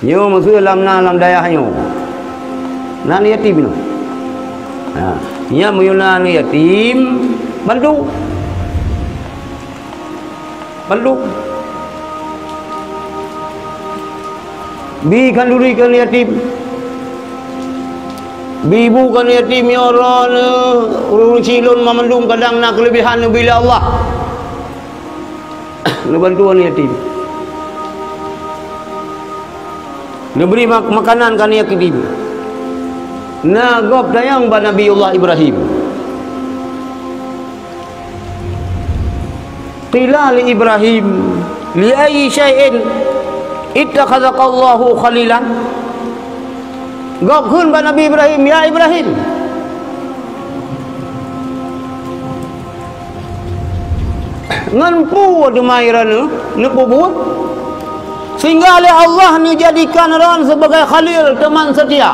Nyo maksud dalam dayahnya. Nak ni yatim tu. Nya muyuna ni yatim bantu. Bi kan duri kan yatim. Bibu kan yatim ya Allah urung silun mamandung kadang nak kelebihan bila Allah. Lu bantuan yatim. Lu beri makanan kan yatim. Nagop dayang ba Nabiullah Ibrahim. Qila li Ibrahim li ayyi syai'in ittakhadhakallahu khalilan. Gop khun ba Nabi Ibrahim, ya Ibrahim. Ngan pu de mairana ne buat sehingga oleh Allah ni jadikan orang sebagai khalil, teman setia.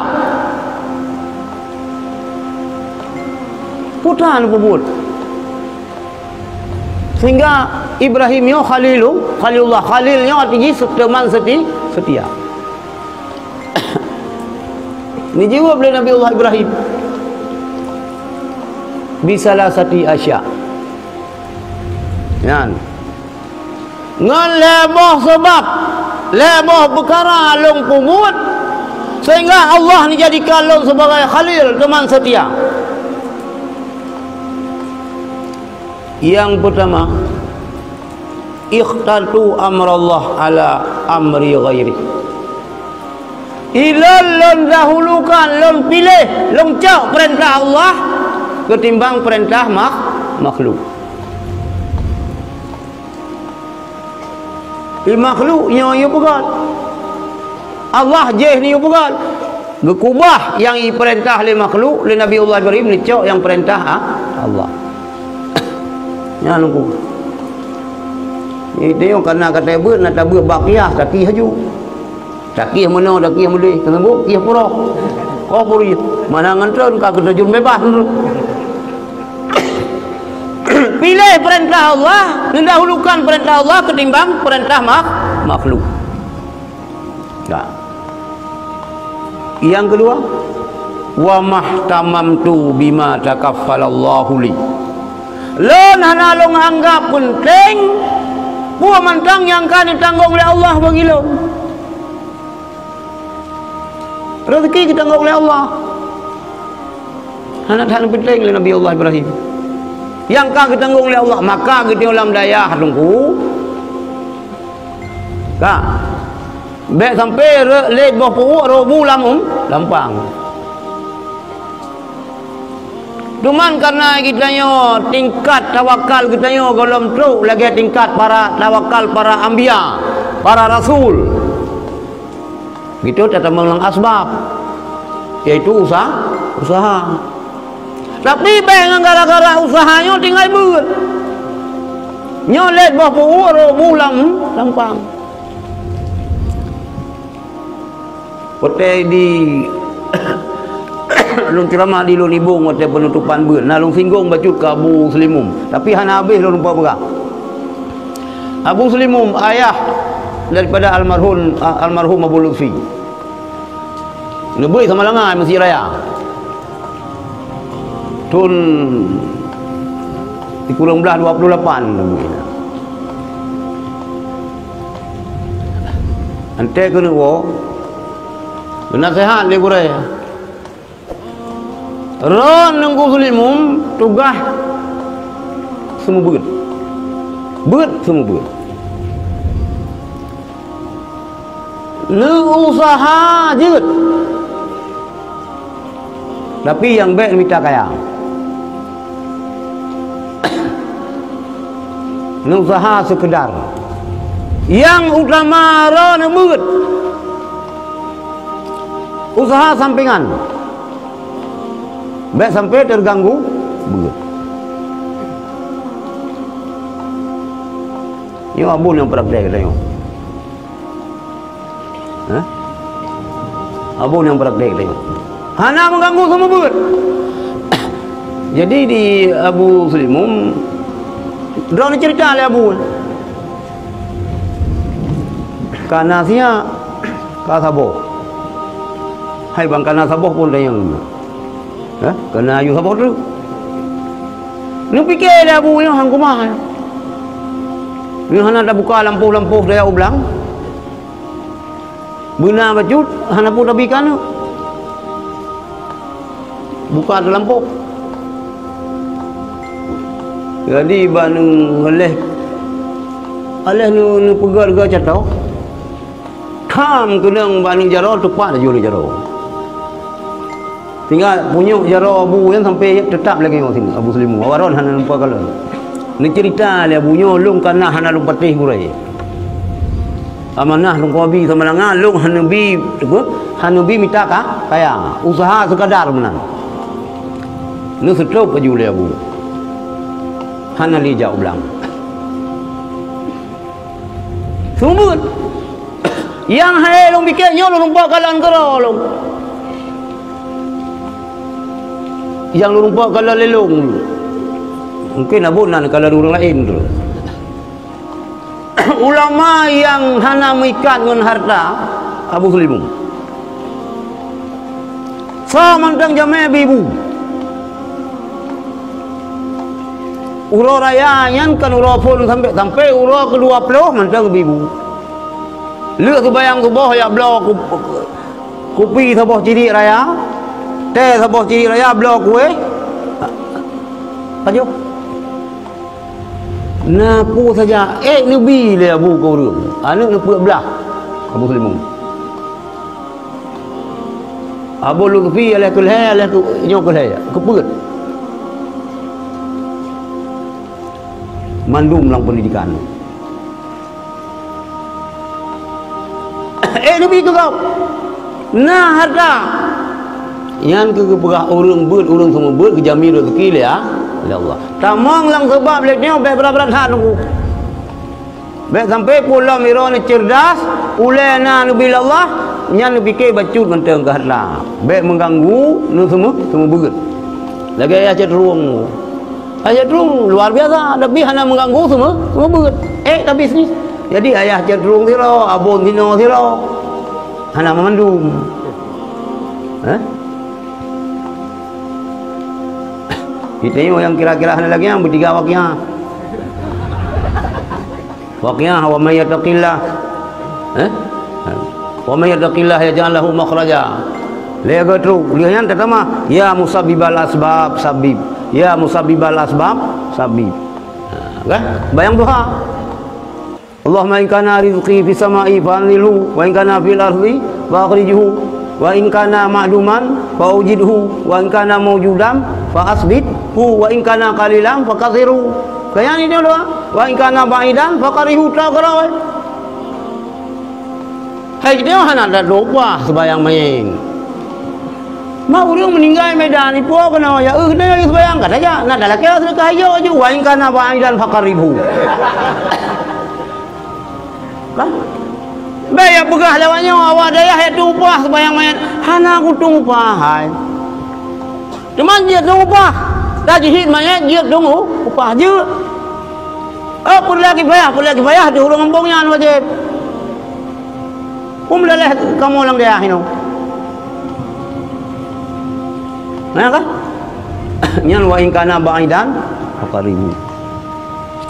Putan buat sehingga Ibrahim yo khalilullah, khalilnya artinya teman setia. Ini jawab oleh Nabiullah Ibrahim bisalah sati asya. Yan ngan leboh sebab leboh perkara long pungut sehingga Allah ni jadikan long sebagai khalil, teman setia. Yang pertama, ikhtatu amrallah ala amri ghairi. Ilal lon dahulukan, lon pilih, lon cak perintah Allah ketimbang perintah makhluk. Makhluk nyo pegal. Allah jeh ni pegal. Gekubah yang perintah oleh makhluk, oleh Nabiullah Ibrahim ni cak yang perintah Allah. Nya nunggu. Ni tengok karena kata ber nak tabur baqiyah kaki haju. Kaki mana kaki mulai tersebut kia pura. Kau puri mana ngantron ka terjun bebas dulu. Pilih perintah Allah, mendahulukan perintah Allah ketimbang perintah makhluk. Nah. Yang kedua, wa mahtamamtu bima takaffalallahu li. Lon hana long anggap penting buah mantang yang kan ditanggung oleh Allah bagi lo. Rezeki ditanggung oleh Allah. Hana tak penting oleh Nabi Allah Ibrahim. Yang kan ditanggung oleh Allah, maka kita ulam daya tunggu. Kak. Baik sampai leh bawah puak robu lampang. Cuman karena kita tingkat tawakal kita golom truk lagi tingkat para tawakal para anbiya, para rasul. Gitu tetap mengelang asbab, yaitu usaha. Tapi dengan gara-gara usahanya tinggal buat. Nyolet bawah puak bulan lampang. Potai di lung ceramah di lung ibung waktu penutupan ber nah lung singgung bacut ke Abu Selimum tapi hana habis lung lupa berang Abu Selimum ayah daripada almarhum Abu Lutfi nebui sama langai Mesir Raya tahun di kurang belah 28 ante kena nasihat dia kurai ron nunggu Selimum tugas semua berat semua berat lu usaha je tapi yang baik minta kaya lu usaha sekedar yang utama ron berat usaha sampingan baik sampai terganggu berat. Ini abun yang praktek tengok. Abun yang praktek tengok. Hana mengganggu semua berat. Jadi di Abu Selimum drone cerita oleh Abu. Karena sia ka sabar. Hai bang kana sabar pun dah yang. Kena ayu sabar tu. Ni fikir dah bu yang hang kumah. Ni hana dah buka lampu-lampu dia ulang. Benar bacut hana pun dah bikan. Buka ada lampu. Jadi banung oleh nu pegar ga catau. Tham kenang baning jaro tepat juli jaro. Tinggal punya jaro abu yang sampai tetap lagi kat sini Abu Selimu. Awaron hana lupa kalau. Ni cerita dia bunyo lung kana hana lung patih gurai. Amanah lung kobi sama langan lung hanubi minta kaya usaha sekadar menang. Ni setrop ke juli abu. Hana li jauh belang. Sumut. Yang hai long bikin nyo long pak kalan kero long. Yang long pak kalan lelong. Mungkin abunan kalau orang lain tu. Ulama yang hana mengikat dengan harta Abu Selimu. Sa mantang jame bibu. Uro raya yang kan uro pun sampai uro ke-20 mantang bibu. Lek kebayang ke bawah ya blok kopi sabah ciri raya. Teh sabah ciri raya blok kuih. Ajo. Napu saja nabi le abu kau ru. Anu napu belah Abu Selimu. Abu lu kepi ala kulha ala ku nyok kulha keput. Mandum lang pendidikan. Nabi tu kau. Nah harta. Yang ke berah orang semua ber ke jami rezeki ya. Ya Allah. Tamang lang sebab leknya be berat-berat hak nunggu. Be sampai pula miro ni cerdas, ulena nabi Allah, nya nabi ke bacut menteng ke harta. Be mengganggu nu semua berat. Lagi ayah cenderung. Ayah cenderung luar biasa, tapi hanya mengganggu semua berat. Tapi sini. Jadi ayah cenderung siro, abon dino siro. Hanya memandum. Kita ni yang kira-kira hanya lagi yang bertiga waqiah. Waqiah wa may yattaqillah. Wa may yattaqillah yaj'al lahu makhraja. Lega tu, lihat pertama, ya musabbibal asbab sabib. Ya musabbibal asbab sabib. Kan? Bayang doa. Allahumma in kana rizqi fis sama'i fa'anilhu wa in kana fil ardi fa'akhrijhu wa in kana ma'duman fa'ujidhu wa in kana mawjudan fa'asbithu wa in kana qalilan faqathiru. Kaya ni dia doa. Wa in kana ba'idan faqarihu taqraw. Hai dia hana ada doa sebayang main. Mau orang meninggal Medan ni puak kena ya kena sebayang kat aja. Nak dah laki sedekah ayo je wa in kana ba'idan faqarihu. Kan? Bayar begah lawannya awak daya itu upah sebayang main. Hana aku tunggu upah hai. Cuman dia tunggu upah. Dah jihid mayat dia tunggu upah je. Pun lagi bayar di hurung kampungnya wajib. Leleh kamu lang dia hino. Nah kan? Nyan wa in kana ba'idan faqaribu.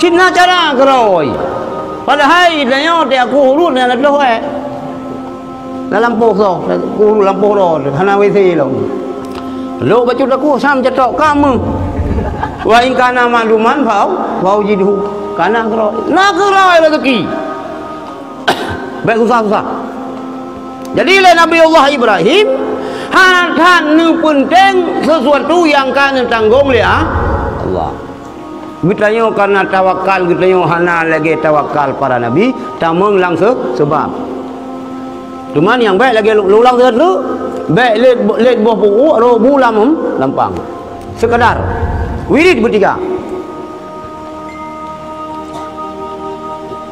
Cina cara keroi. Padahal dia dia aku urut dia nak dah dalam poso aku lampu ro hana WC lo lo baju aku sam cetok kamu wa in kana maluman fau jidhu kana kro nak kro rezeki baik susah jadi le Nabi Allah Ibrahim han nu penting sesuatu yang kan tanggung le Allah. Kita karena tawakal kita hana lagi tawakal para nabi tamang langsung sebab. Cuman yang baik lagi ulang tu baik let buah buku ro bulam lampang. Sekadar wirid bertiga.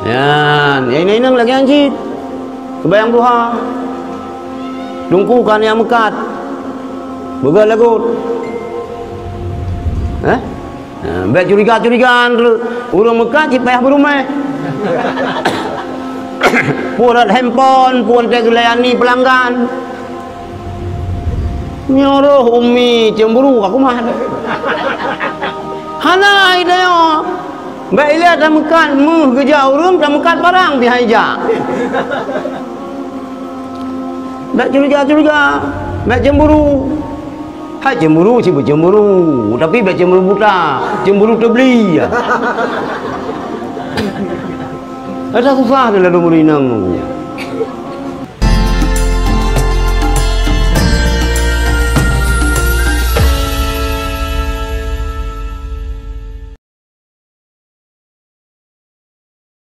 Yan, ini lagi anjit. Kebayang duha. Dungkukan yang mekat. Begal lagut. Baik curigaan dulu. Orang Mekah cipayah berumah. Purat handphone, pun tergelayani pelanggan. Nyuruh umi cemburu aku mah. Hanai dia. Baik lihat dah mekat mu kerja urung dah mekat barang di haja. Tak curiga. Tak cemburu. Hai cemburu sih cemburu, tapi tak cemburu buta, cemburu terbeli. Ada susah dalam umur ini.